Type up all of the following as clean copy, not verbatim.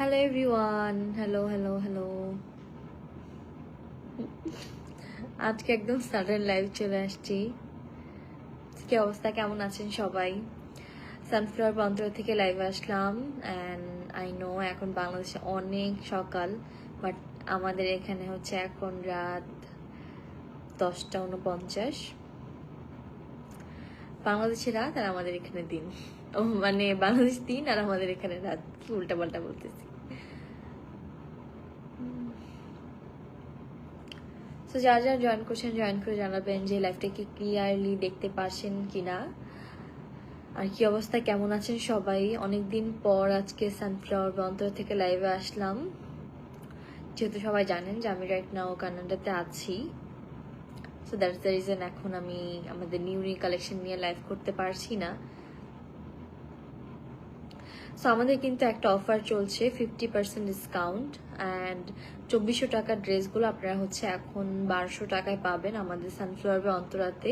Hello everyone, hello hello hello. আজকে একদম sudden live চলে আসছি। কি অবস্থা, কেমন আছেন সবাই? সানফ্লাওয়ার প্রান্তর থেকে লাইভে আসলাম। অ্যান্ড আই নো এখন বাংলাদেশে অনেক সকাল, বাট আমাদের এখানে হচ্ছে এখন রাত 10টা 49। বাংলাদেশে রাত আর আমাদের এখানে দিন। ও মানে বাংলাদেশ দিন আর আমাদের এখানে রাত, কি উল্টা পাল্টা বলতেছি। তো যারা যারা জয়েন করছেন জয়েন করে জানাবেন যে লাইভটাকে ক্লিয়ারলি দেখতে পারছেন কিনা, আর কি অবস্থা, কেমন আছেন সবাই। অনেকদিন পর আজকে সানফ্লাওয়ার অন্তর থেকে লাইভে আসলাম, যেহেতু সবাই জানেন যে আমি রাইট নাও কানাডাতে আছি। সো দ্যাটস দ্য রিজন এখন আমি আমাদের নিউ কালেকশন নিয়ে লাইভ করতে পারছি না। সো আমাদের কিন্তু একটা অফার চলছে, 50% ডিসকাউন্ট। অ্যান্ড 2400 টাকার ড্রেসগুলো আপনারা হচ্ছে এখন 1200 টাকায় পাবেন আমাদের সানফ্লাওয়ার অন্তরাতে।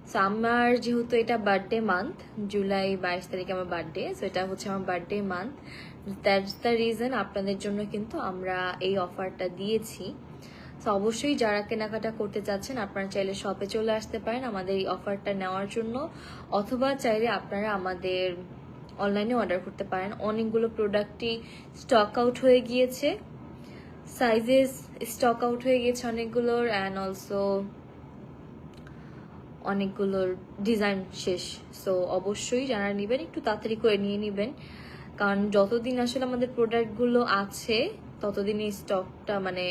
সো আমার যেহেতু এটা বার্থডে মান্থ, জুলাই 22 তারিখে আমার বার্থডে, সো এটা হচ্ছে আমার birthday month. That's the reason আপনাদের জন্য কিন্তু আমরা এই অফারটা দিয়েছি। সো অবশ্যই যারা কেনাকাটা করতে চাচ্ছেন আপনারা চাইলে শপে চলে আসতে পারেন আমাদের এই অফারটা নেওয়ার জন্য, অথবা চাইলে আপনারা আমাদের অনলাইনে অর্ডার করতে পারেন। অনেকগুলো প্রোডাক্টই স্টক আউট হয়ে গিয়েছে, সাইজেস স্টক আউট হয়ে গিয়েছে অনেকগুলোর, অ্যান্ড অলসো অনেকগুলোর ডিজাইন শেষ। সো অবশ্যই যারা নেবেন একটু তাড়াতাড়ি করে নিয়ে নেবেন, কারণ যতদিন আসলে আমাদের প্রোডাক্টগুলো আছে ততদিন এই স্টকটা মানে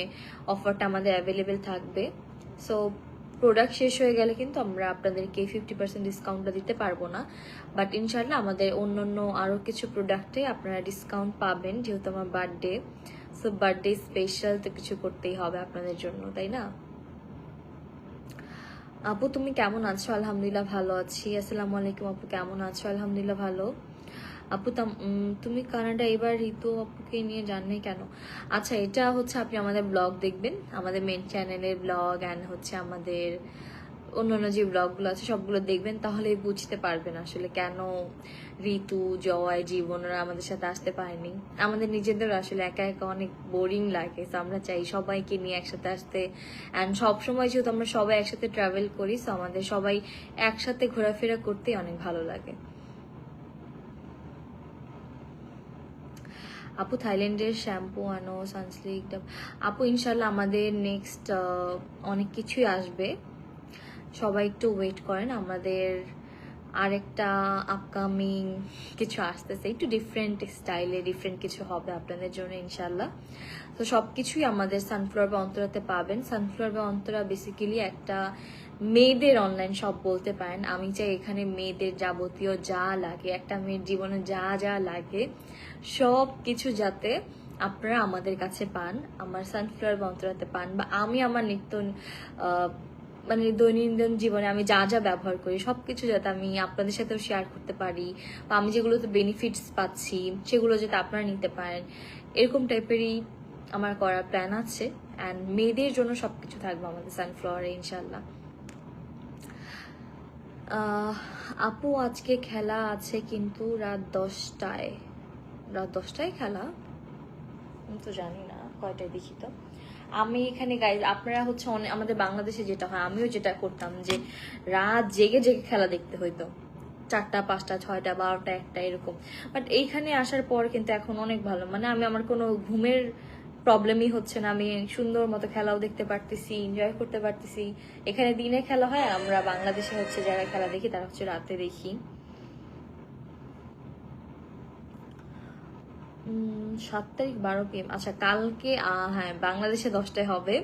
অফারটা আমাদের অ্যাভেলেবেল থাকবে। সো প্রোডাক্ট শেষ হয়ে গেলে কিন্তু আমরা আপনাদেরকে 50% ডিসকাউন্টটা দিতে পারবো না, বাট ইনশাল্লাহ আমাদের অন্য আরও কিছু প্রোডাক্টে আপনারা ডিসকাউন্ট পাবেন, যেহেতু আমার বার্থডে। সো বার্থডে স্পেশাল তো কিছু করতেই হবে আপনাদের জন্য, তাই না? আপু তুমি কেমন আছো? আলহামদুলিল্লাহ ভালো আছি। আসসালামু আলাইকুম আপু, কেমন আছো? আলহামদুলিল্লাহ ভালো। আপু তুমি কানাডা এবার ঋতু আপুকে নিয়ে জাননি কেন? আচ্ছা, এটা হচ্ছে আপনি আমাদের ব্লগ দেখবেন, আমাদের মেন চ্যানেলের ব্লগ অ্যান্ড হচ্ছে আমাদের অন্যান্য যে ব্লগগুলো আছে সবগুলো দেখবেন, তাহলে বুঝতে পারবেন আসলে কেন ঋতু, জয়, জীবনরা আমাদের সাথে আসতে পারেনি। আমাদের নিজেদের আসলে একা একা অনেক বোরিং লাগে, তো আমরা চাই সবাইকে নিয়ে একসাথে আসতে। অ্যান্ড সবসময় যেহেতু আমরা সবাই একসাথে ট্রাভেল করি, তো আমাদের সবাই একসাথে ঘোরাফেরা করতেই অনেক ভালো লাগে। আপু থাইল্যান্ডের শ্যাম্পু আনো, সানসিল্ক। আপু ইনশাল্লাহ আমাদের নেক্সট অনেক কিছুই আসবে, সবাই একটু ওয়েট করেন। আমাদের আরেকটা আপকামিং কিছু আসতেছে, একটু ডিফারেন্ট স্টাইলে ডিফারেন্ট কিছু হবে আপনাদের জন্য ইনশাল্লাহ। তো সব কিছুই আমাদের সানফ্লাওয়ার বা অন্তরাতে পাবেন। সানফ্লাওয়ার বা অন্তরা বেসিক্যালি একটা মেয়েদের অনলাইন শপ বলতে পারেন। আমি চাই এখানে মেয়েদের যাবতীয় যা লাগে, একটা মেয়ের জীবনে যা যা লাগে সব কিছু যাতে আপনারা আমাদের কাছে পান, আমার সানফ্লাওয়ার বা অন্তরাতে পান, বা আমি আমার নিত্য মানে দৈনন্দিন জীবনে আমি যা যা ব্যবহার করি সবকিছু যাতে আমি আপনাদের সাথেও শেয়ার করতে পারি, বা আমি যেগুলোতে বেনিফিটস পাচ্ছি সেগুলো যাতে আপনারা নিতে পারেন, এরকম টাইপেরই আমার করার প্ল্যান আছে। অ্যান্ড মেয়েদের জন্য সবকিছু থাকবে আমাদের সানফ্লাওয়ারে ইনশাল্লাহ। আপু আজকে খেলা আছে কিন্তু রাত 10টায়। রাত 10টায় খেলা? আমি তো জানি না কয়টায়, দেখি তো। আমি এখানে গাইজ আপনারা হচ্ছে আমাদের বাংলাদেশে যেটা হয়, আমিও যেটা করতাম যে রাত জেগে জেগে খেলা দেখতে হইতো, 4টা 5টা 6টা 12টা 1টা এরকম। বাট এইখানে আসার পর কিন্তু এখন অনেক ভালো, মানে আমি আমার কোনো ঘুমের প্রবলেমই হচ্ছে না, আমি সুন্দর মতো খেলাও দেখতে পারতেছি, এনজয় করতে পারতেছি। এখানে দিনে খেলা হয়, আমরা বাংলাদেশে হচ্ছে যারা খেলা দেখি তারা হচ্ছে রাতে দেখি। 7 তারিখ 12 PM। আচ্ছা কালকে হ্যাঁ বাংলাদেশে 10টায় হবে,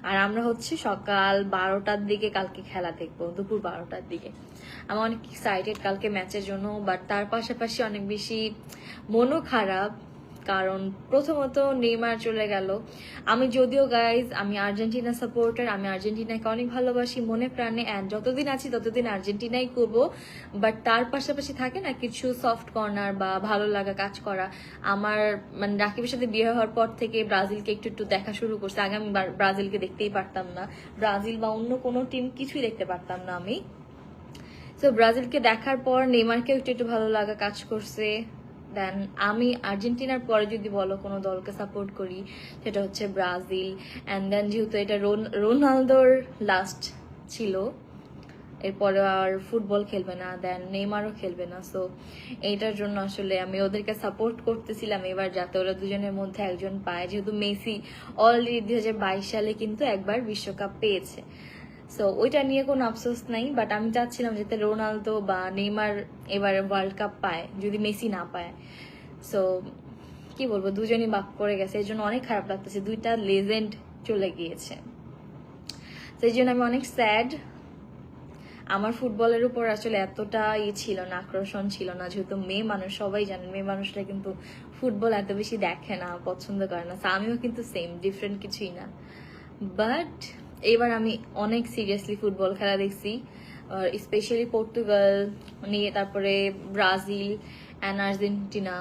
আর আমরা হচ্ছে সকাল 12টার দিকে কালকে খেলা দেখবো, দুপুর 12টার দিকে। আমি অনেক এক্সাইটেড কালকে ম্যাচের জন্য, বাট তার পাশাপাশি অনেক বেশি মনও খারাপ, কারণ প্রথমত নেইমার চলে গেল। আমি যদিও গাইজ আমি আর্জেন্টিনা সাপোর্টার, আমি আর্জেন্টিনাকে অনেক ভালোবাসি মনে প্রাণে, অ্যান্ড যতদিন আছি ততদিন আর্জেন্টিনাই করবো। বাট তার পাশাপাশি থাকে না কিছু সফট কর্নার বা ভালো লাগা কাজ করা। আমার মানে রাকিবের সাথে বিয়ে হওয়ার পর থেকে ব্রাজিলকে একটু একটু দেখা শুরু করছে। আগে আমি ব্রাজিলকে দেখতেই পারতাম না, ব্রাজিল বা অন্য কোনো টিম কিছুই দেখতে পারতাম না আমি। তো ব্রাজিলকে দেখার পর নেইমারকেও একটু একটু ভালো লাগা কাজ করছে, দেন আমি আর্জেন্টিনার পরে যদি বলো কোনো দলকে সাপোর্ট করি সেটা হচ্ছে ব্রাজিল। অ্যান্ড দেন যেহেতু এটা রোনালদোর লাস্ট ছিল, এরপরে আর ফুটবল খেলবে না, দেন নেইমারও খেলবে না, সো এইটার জন্য আসলে আমি ওদেরকে সাপোর্ট করতেছিলাম এবার যাতে ওরা দুজনের মধ্যে একজন পায়, যেহেতু মেসি অলরেডি 2022 সালে কিন্তু একবার বিশ্বকাপ পেয়েছে। সো ওইটা নিয়ে কোনো আফসোস নাই, বাট আমি চাচ্ছিলাম যাতে রোনালদো বা নেইমার এবার ওয়ার্ল্ড কাপ পায় যদি মেসি না পায়। সো কি বলবো, দুজনই বাদ পড়ে গেছে, এই জন্য অনেক খারাপ লাগতেছে, দুইটা লেজেন্ড চলে গিয়েছে, সেই জন্য আমি অনেক স্যাড। আমার ফুটবলের উপর আসলে এতটা ছিল না, আকর্ষণ ছিল না, যেহেতু মেয়ে মানুষ, সবাই জানেন মেয়ে মানুষরা কিন্তু ফুটবল এত বেশি দেখে না, পছন্দ করে না, আমিও কিন্তু সেম, ডিফারেন্ট কিছুই না। বাট এবার আমি অনেক সিরিয়াসলি ফুটবল খেলা দেখছি, স্পেশালি পর্তুগাল নিয়ে, তারপরে ব্রাজিল অ্যান্ড আর্জেন্টিনা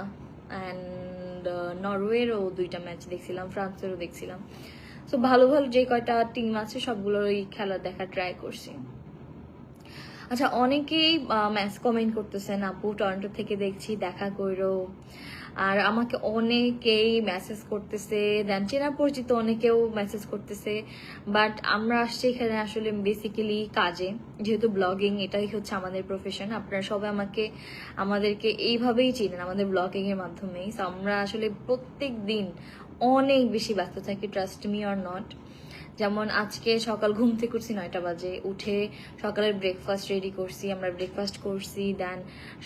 অ্যান্ড নরওয়েরও 2টা ম্যাচ দেখছিলাম, ফ্রান্সেরও দেখছিলাম। সো ভালো ভালো যে কয়টা টিম আছে সবগুলোরই খেলা দেখা ট্রাই করছি। আচ্ছা, অনেকেই ম্যাচ কমেন্ট করতেছেন, আপু টরন্টো থেকে দেখছি, দেখা করো। আর আমাকে অনেকেই মেসেজ করতেছে, দেন চেনা পরিচিত অনেকেও মেসেজ করতেছে, বাট আমরা আসছি এখানে আসলে বেসিক্যালি কাজে, যেহেতু ব্লগিং এটাই হচ্ছে আমাদের প্রফেশন। আপনারা সবাই আমাদেরকে এইভাবেই চিনেন, আমাদের ব্লগিং এর মাধ্যমেই। সো আমরা আসলে প্রত্যেক দিন অনেক বেশি ব্যস্ত থাকি, ট্রাস্ট মি অর নট। যেমন আজকে সকাল ঘুম থেকে উঠছি 9টা বাজে, উঠে সকালের ব্রেকফাস্ট রেডি করছি, আমরা ব্রেকফাস্ট করছি, দেন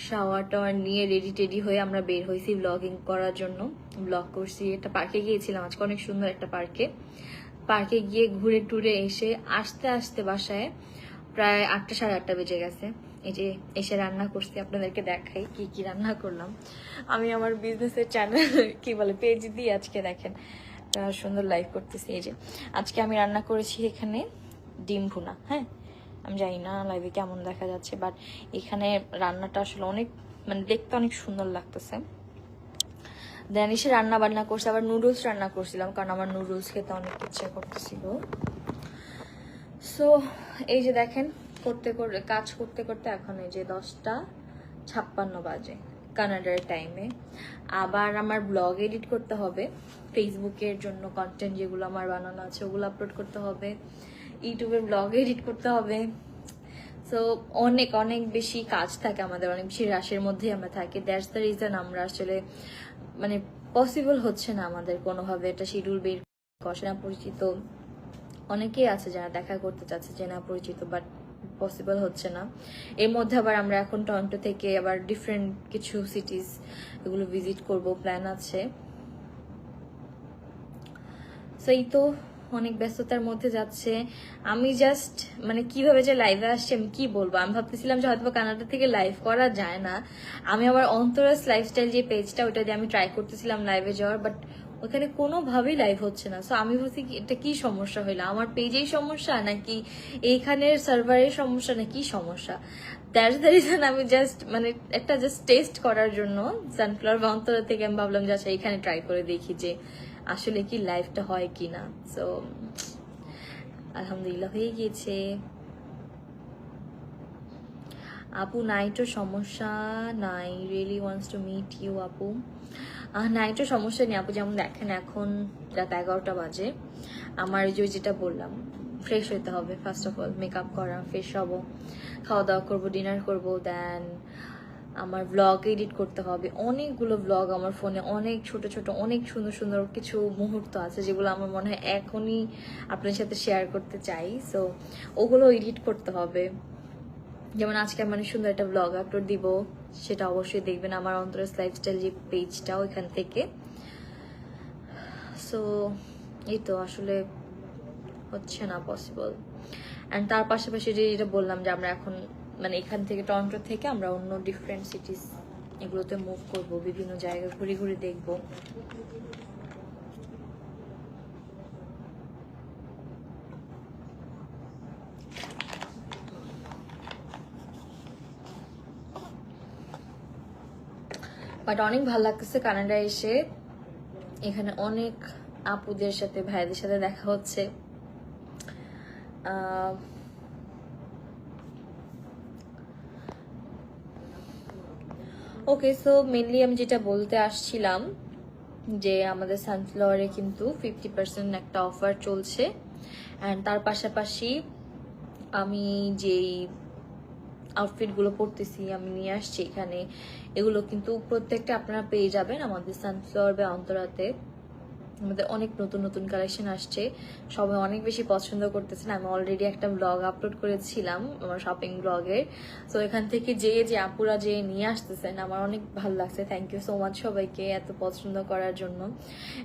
শাওয়ার টাওয়ার নিয়ে রেডি টেডি হয়ে আমরা বের হয়েছি ব্লগিং করার জন্য। ব্লগ করছি, একটা পার্কে গিয়েছিলাম আজকে, অনেক সুন্দর একটা পার্কে গিয়ে ঘুরে টুরে এসে আস্তে আস্তে বাসায় প্রায় 8টা সাড়ে 8টা বেজে গেছে। এই যে এসে রান্না করছি, আপনাদেরকে দেখাই কি কি রান্না করলাম। আমি আমার বিজনেসের চ্যানেল কি বলে পেজ দিয়ে আজকে দেখেন সুন্দর লাইভ করতেছি। এই যে আজকে আমি রান্না করেছি এখানে ডিম ভুনা। হ্যাঁ, আমি জানি না লাইভে কেমন দেখা যাচ্ছে, বাট এখানে রান্নাটা আসলে অনেক মানে দেখতে অনেক সুন্দর লাগতেছে। দেন এসে রান্না বান্না করছি, আবার নুডলস রান্না করছিলাম কারণ আমার নুডলস খেতে অনেক ইচ্ছা করতেছিল। সো এই যে দেখেন কাজ করতে করতে এখন এই যে 10টা 56 বাজে কানাডার টাইমে। আবার আমার ব্লগ এডিট করতে হবে, ফেসবুকের জন্য কন্টেন্ট যেগুলো আমার বানানো আছে ওগুলো আপলোড করতে হবে, ইউটিউবের ব্লগ এডিট করতে হবে। সো অনেক অনেক বেশি কাজ থাকে আমাদের, অনেক বেশি রাশের মধ্যেই আমরা থাকি। দ্যাটস দ্য রিজন আমরা আসলে মানে পসিবল হচ্ছে না আমাদের কোনোভাবে এটা শিডিউল বের করা। না পরিচিত অনেকেই আছে যারা দেখা করতে চাচ্ছে, যে না পরিচিত, বাট পসিবল হচ্ছে না। এর মধ্যে আবার আমরা এখন টরন্টো থেকে আবার ডিফারেন্ট কিছু সিটিজ এগুলো ভিজিট করব, প্ল্যান আছে। সেই তো অনেক ব্যস্ততার মধ্যে যাচ্ছে। আমি জাস্ট মানে কিভাবে যে লাইভে আসছি আমি কি বলবো, আমি ভাবতেছিলাম যে হয়তো কানাডা থেকে লাইভ করা যায় না। আমি আমার অন্তরাস লাইফস্টাইল যে পেজটা ওটা দিয়ে আমি ট্রাই করতেছিলাম লাইভে যাওয়ার, বাট ওখানে কোনোভাবেই লাইভ হচ্ছে না। সো আমি ভাবছি এটা কি সমস্যা হইলো, আমার পেজেই সমস্যা নাকি এইখানের সার্ভারের সমস্যা, না কি সমস্যা। দ্যাটস দ্য রিজন আমি জাস্ট মানে একটা জাস্ট টেস্ট করার জন্য সানফ্লাওয়ার বা অন্তরা থেকে আমি ভাবলাম যে আচ্ছা এখানে ট্রাই করে দেখি যে আসলে কি লাইভটা হয় কি না। সো আলহামদুলিল্লাহ হয়ে গিয়েছে। আপু নাইটও সমস্যা নাই, really wants to meet you আপু। নাইটও সমস্যা নেই আপু, যেমন দেখেন এখন রাত 11টা বাজে, আমার যেটা বললাম ফ্রেশ হতে হবে, ফার্স্ট অফ অল মেকআপ করা, ফ্রেশ হবো, খাওয়া দাওয়া করবো, ডিনার করবো, দেন আমার ব্লগ এডিট করতে হবে। অনেকগুলো ব্লগ আমার ফোনে, অনেক ছোট ছোট অনেক সুন্দর সুন্দর কিছু মুহূর্ত আছে যেগুলো আমার মনে হয় এখনই আপনার সাথে শেয়ার করতে চাই। সো ওগুলো এডিট করতে হবে। যেমন আজকে মানে সুন্দর একটা ব্লগ আপলোড দিব, সেটা অবশ্যই দেখবেন আমার অন্তরাস লাইফস্টাইল যে পেজটা ওইখান থেকে। সো এই তো আসলে হচ্ছে না পসিবল। অ্যান্ড তার পাশাপাশি যেটা বললাম যে আমরা এখন মানে এখান থেকে টরন্টো থেকে আমরা অন্য ডিফারেন্ট সিটিস এগুলোতে মুভ করব, বিভিন্ন জায়গা ঘুরে ঘুরে দেখবো। বাট অনেক ভালো লাগতেছে কানাডা এসে, এখানে অনেক আপুদের সাথে ভাইদের সাথে দেখা হচ্ছে। ওকে, সো মেনলি আমি যেটা বলতে আসছিলাম যে আমাদের সানফ্লাওয়ারে কিন্তু 50% একটা অফার চলছে, অ্যান্ড তার পাশাপাশি আমি যেই আউটফিটগুলো পরতেছি আমি নিয়ে আসছি এখানে, এগুলো কিন্তু প্রত্যেকটা আপনারা পেয়ে যাবেন আমাদের সানফ্লাওয়ার বা অন্তরাতে। আমাদের অনেক নতুন নতুন কালেকশন আসছে, সবাই অনেক বেশি পছন্দ করতেছেন। আমি অলরেডি একটা ব্লগ আপলোড করেছিলাম আমার শপিং ব্লগের, তো এখান থেকে যে আপুরা যে নিয়ে আসতেছেন আমার অনেক ভালো লাগছে। থ্যাংক ইউ সো মাচ সবাইকে এত পছন্দ করার জন্য।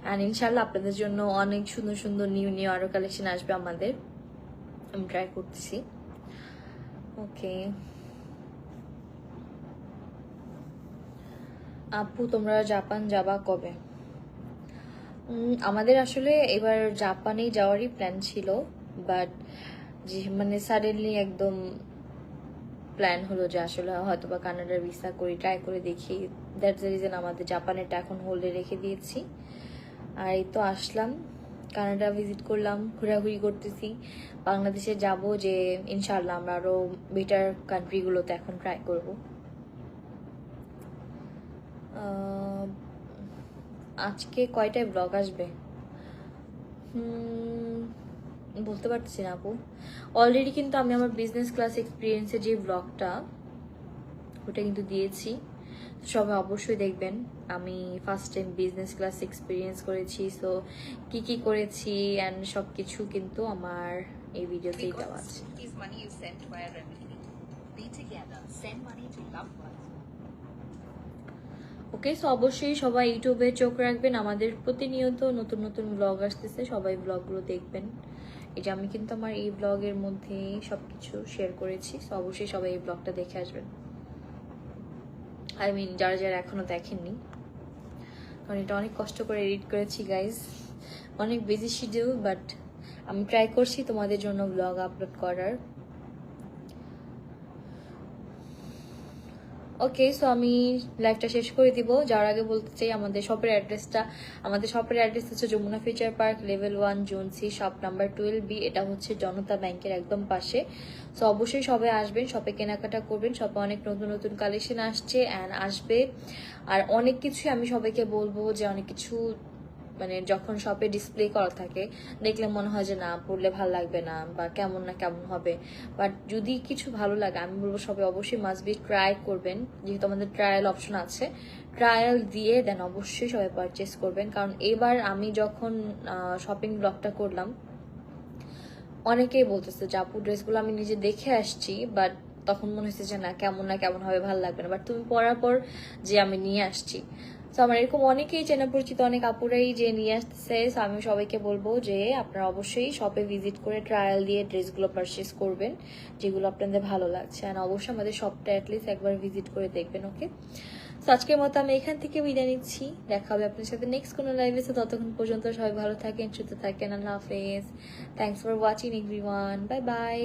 অ্যান্ড ইনশাল্লাহ আপনাদের জন্য অনেক সুন্দর সুন্দর নিউ আরো কালেকশন আসবে আমাদের, আমি ট্রাই করতেছি। ওকে আপু, তোমরা জাপান যাবা কবে? আমাদের আসলে এবার জাপানে যাওয়ারই প্ল্যান ছিল, বাট যে মানে সাডেনলি একদম প্ল্যান হলো যে আসলে হয়তো বা কানাডার ভিসা করি, ট্রাই করে দেখি। দ্যাটস দ্য রিজন আমাদের জাপানেরটা এখন হোল্ডে রেখে দিয়েছি। আর এই তো আসলাম, কানাডা ভিজিট করলাম, ঘোরাঘুরি করতেছি। বাংলাদেশে যাব যে ইনশাআল্লাহ আমরা আরো বেটার কান্ট্রিগুলোতে এখন ট্রাই করব। আজকে কয়টায় ব্লগ আসবে বলতে পারছি না আপু। অলরেডি কিন্তু আমি আমার বিজনেস ক্লাস এক্সপিরিয়েন্সের যে ব্লগটা ওটা কিন্তু দিয়েছি, সবাই অবশ্যই দেখবেন। আমি first time business class experience করেছি, সো কি কি করেছি অ্যান্ড সব কিছু কিন্তু আমার এই ভিডিওতেই দেওয়া আছে। ওকে, সো অবশ্যই সবাই ইউটিউবে চোখ রাখবেন, আমাদের প্রতিনিয়ত নতুন নতুন ব্লগ আসতেছে, সবাই ব্লগগুলো দেখবেন। এই যে আমি কিন্তু আমার এই ব্লগের মধ্যে সবকিছু শেয়ার করেছি, সো অবশ্যই সবাই এই ব্লগটা দেখে আসবেন। আই মিন যারা যারা এখনো দেখেননি, কারণ এটা অনেক কষ্ট করে এডিট করেছি গাইজ, অনেক বিজি শিডিউল, বাট আমি ট্রাই করছি তোমাদের জন্য ব্লগ আপলোড করার। ওকে, সো আমি লাইভটা শেষ করে দিব। যার আগে বলতে চাই আমাদের শপের অ্যাড্রেস হচ্ছে Jamuna future park, level 1 zone C, shop number 12B। এটা হচ্ছে জনতা ব্যাংকের একদম পাশে। সো অবশ্যই সবাই আসবেন, শপে কেনাকাটা করবেন। শপে অনেক নতুন নতুন কালেকশন আসছে অ্যান্ড আসবে, আর অনেক কিছুই আমি সবাইকে বলবো যে অনেক কিছু মানে যখন শপে ডিসপ্লে করা থাকে দেখলে মনে হয় যে না পড়লে ভালো লাগবে না বা কেমন না কেমন হবে, বাট যদি কিছু ভালো লাগে আমি বলবো সবাই অবশ্যই মাস্ট বি ট্রাই করবেন, যেহেতু আমাদের ট্রায়াল অপশন আছে। ট্রায়াল দিয়ে দেন অবশ্যই সবাই পারচেস করবেন, কারণ এবার আমি যখন শপিং ব্লগটা করলাম অনেকেই বলতেছে যে আপু ড্রেসগুলো আমি নিজে দেখে আসছি, বাট তখন মনে হচ্ছে যে না কেমন হবে, ভালো লাগবে না, বাট তুমি পরার পর যে আমি নিয়ে আসছি। তো আমার এরকম অনেকেই চেনা পরিচিত অনেক আপুরাই যে নিয়ে আসতেছে। তো আমি সবাইকে বলবো যে আপনারা অবশ্যই শপে ভিজিট করে ট্রায়াল দিয়ে ড্রেসগুলো পারচেস করবেন যেগুলো আপনাদের ভালো লাগছে, আর অবশ্যই আমাদের শপটা অ্যাটলিস্ট একবার ভিজিট করে দেখবেন। ওকে, তো আজকের মতো আমি এখান থেকে বিদায় নিচ্ছি, দেখা হবে আপনার সাথে নেক্সট কোনো লাইভে। তো ততক্ষণ পর্যন্ত সবাই ভালো থাকেন, সুস্থ থাকেন। আল্লাহ হাফেজ। Thanks for watching everyone, bye bye.